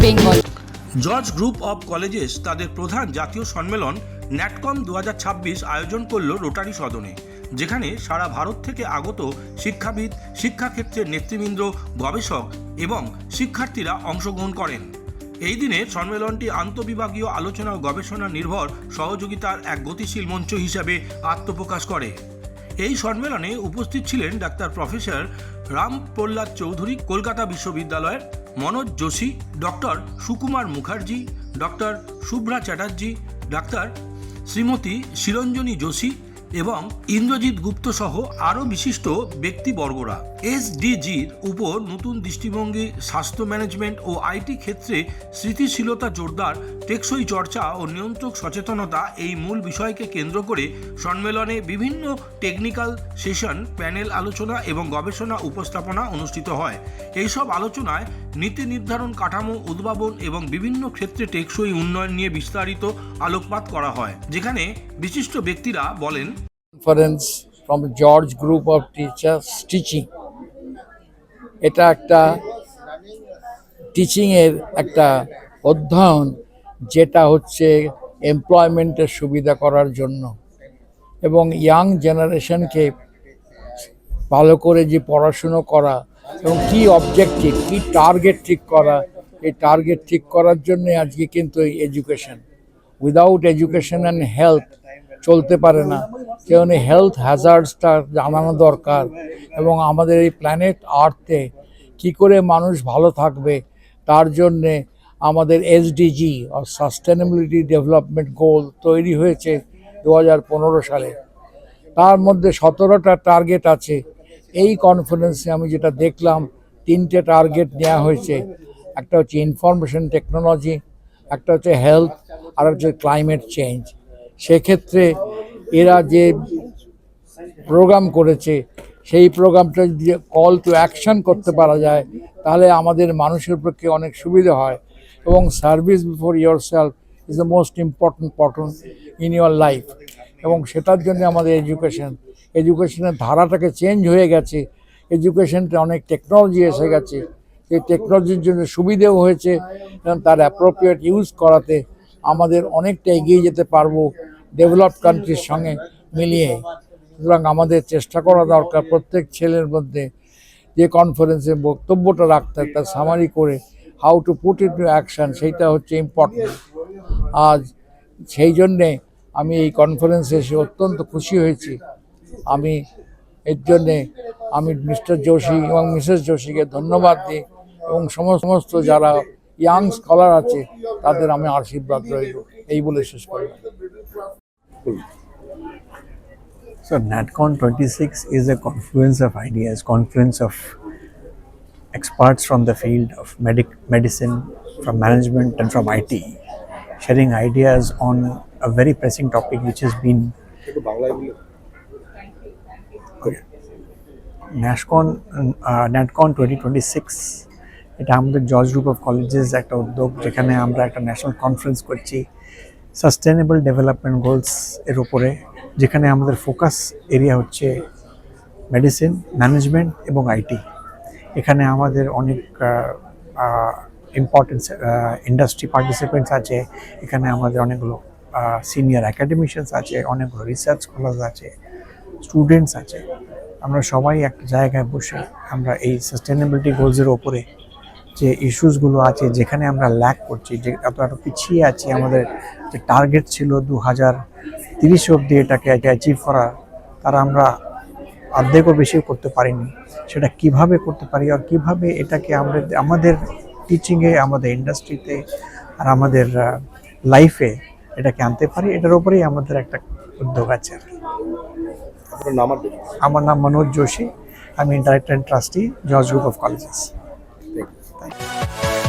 Bengal. George group of colleges তাদের প্রধান জাতীয় সম্মেলন ন্যাটকম 2026 আয়োজন করল রোটারি সদনে, যেখানে সারা ভারত থেকে আগত শিক্ষাবিদ, শিক্ষাক্ষেত্রের নেতৃবৃন্দ, গবেষক এবং শিক্ষার্থীরা অংশগ্রহণ করেন। এই দিনে সম্মেলনটি আন্তঃবিভাগীয় আলোচনা ও গবেষণা নির্ভর সহযোগিতার এক গতিশীল মঞ্চ হিসাবে আত্মপ্রকাশ করে। এই সম্মেলনে উপস্থিত ছিলেন ডাক্তার প্রফেসর রাম প্রহ্লাদ চৌধুরী কলকাতা বিশ্ববিদ্যালয়ের, মনোজ যোশী, ডক্টর সুকুমার মুখার্জি, ডক্টর শুভ্রা চ্যাটার্জি, ডাক্তার শ্রীমতী শিরঞ্জনী যোশী এবং ইন্দ্রজিৎ গুপ্ত সহ আরও বিশিষ্ট ব্যক্তিবর্গরা। এসডিজির উপর নতুন দৃষ্টিভঙ্গি, স্বাস্থ্য ম্যানেজমেন্ট ও আইটি ক্ষেত্রে স্থিতিশীলতা জোরদার, টেকসই চর্চা ও নিয়ন্ত্রক সচেতনতা এই মূল বিষয়কে কেন্দ্র করে সম্মেলনে বিভিন্ন টেকনিক্যাল সেশন, প্যানেল আলোচনা এবং গবেষণা উপস্থাপনা অনুষ্ঠিত হয়। এইসব আলোচনায় নীতি নির্ধারণ, কাঠামো, উদ্ভাবন এবং বিভিন্ন ক্ষেত্রে টেকসই উন্নয়ন নিয়ে বিস্তারিত আলোকপাত করা হয়, যেখানে বিশিষ্ট ব্যক্তিরা বলেন, Conference from George Group of Teachers Teaching, এটা একটা টিচিং এর একটা অধ্যয়ন, যেটা হচ্ছে এমপ্লয়মেন্টের সুবিধা করার জন্য এবং ইয়াং জেনারেশনকে ভালো করে যে পড়াশুনো করা এবং কি অবজেক্টিভ, কি টার্গেট ঠিক করা, এই টার্গেট ঠিক করার জন্য আজকে কিন্তু এই education, without education and health চলতে পারে না। কারণ হেলথ হ্যাজার্ডসটা জানানো দরকার এবং আমাদের এই প্ল্যানেট আর্থে কি করে মানুষ ভালো থাকবে তার জন্যে আমাদের এসডিজি আর সাস্টেনেবিলিটি ডেভেলপমেন্ট গোল তৈরি হয়েছে 2015 সালে। তার মধ্যে 17টা টার্গেট আছে। এই কনফারেন্সে আমি যেটা দেখলাম, 3টে টার্গেট নেওয়া হয়েছে। একটা হচ্ছে ইনফরমেশন টেকনোলজি, একটা হচ্ছে হেলথ, আর হচ্ছে ক্লাইমেট চেঞ্জ। সেক্ষেত্রে এরা যে প্রোগ্রাম করেছে, সেই প্রোগ্রামটা যদি কল টু অ্যাকশন করতে পারা যায়, তাহলে আমাদের মানুষের পক্ষে অনেক সুবিধা হয়। এবং service before your self is the most important in your life. এবং সেটার জন্য আমাদের এডুকেশনের ধারাটাকে চেঞ্জ হয়ে গেছে। এডুকেশনটা অনেক টেকনোলজি এসে গেছে, এই টেকনোলজির জন্য সুবিধেও হয়েছে এবং তার অ্যাপ্রোপ্রিয়েট ইউজ করাতে আমাদের অনেকটা এগিয়ে যেতে পারবো ডেভেলপড কান্ট্রির সঙ্গে মিলিয়ে। সুতরাং আমাদের চেষ্টা করা দরকার প্রত্যেক ছেলের মধ্যে যে কনফারেন্সে বক্তব্যটা রাখতে, তার সামারি করে how to put it to action, সেইটা হচ্ছে ইম্পর্টেন্ট। আজ সেই জন্যে আমি এই কনফারেন্সে এসে অত্যন্ত খুশি হয়েছি। আমি এর জন্যে মিস্টার যোশী এবং মিসেস যোশীকে ধন্যবাদ দিই এবং সমস্ত যারা ইয়াং স্কলার আছে তাদের আমি আশীর্বাদ রইল, এই বলে শেষ করি। So NatCon 26 is a confluence of ideas, confluence of experts from the field of medicine, from management and from IT, sharing ideas on a very pressing topic which has been NatCon 2026. এটা আমাদের George group of colleges একটা উদ্যোগ, যেখানে আমরা একটা national conference করছি sustainable development goals এর উপরে, যেখানে আমাদের ফোকাস এরিয়া হচ্ছে মেডিসিন, ম্যানেজমেন্ট এবং আইটি। এখানে আমাদের অনেক ইম্পর্টেন্ট ইন্ডাস্ট্রি পার্টিসিপেন্টস আছে, এখানে আমাদের অনেকগুলো সিনিয়র একাডেমিশিয়ানস আছে, অনেকগুলো রিসার্চ স্কলার্স আছে, স্টুডেন্টস আছে। আমরা সবাই একটা জায়গায় বসে আমরা এই সাস্টেনেবিলিটি গোলসের ওপরে যে ইস্যুসগুলো আছে, যেখানে আমরা ল্যাক করছি, যে এতটা পিছিয়ে আছি, আমাদের যে টার্গেট ছিল 2030 অবধি এটাকে অ্যাচিভ করার, তারা আমরা অর্ধেকও বেশি করতে পারিনি। সেটা কিভাবে করতে পারি আর কিভাবে এটাকে আমরা আমাদের টিচিংয়ে, আমাদের ইন্ডাস্ট্রিতে আর আমাদের লাইফে এটাকে আনতে পারি, এটার উপরেই আমাদের একটা উদ্যোগ আছে আর কি। আমার নাম মনোজ যোশী, আমি director and trustee, George group of colleges. Thank you.